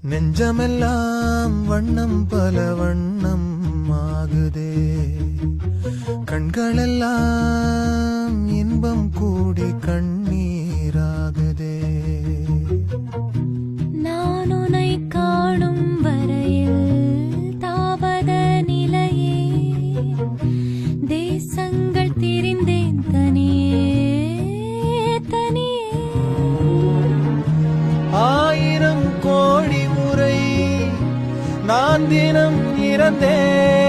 நெஞ்சமெல்லாம் வண்ணம் பல வண்ணம் ஆகுதே, கண்களெல்லாம் இன்பம் கூடி கண்ணீராகுதே. நான் உன்னை காணும் வரையில் தாவத நிலையே, தேசங்கள் திரிந்தேன் தனியே தனியே. ஆயிரம் கோடி முறை நான் தினம் இறந்தேன்,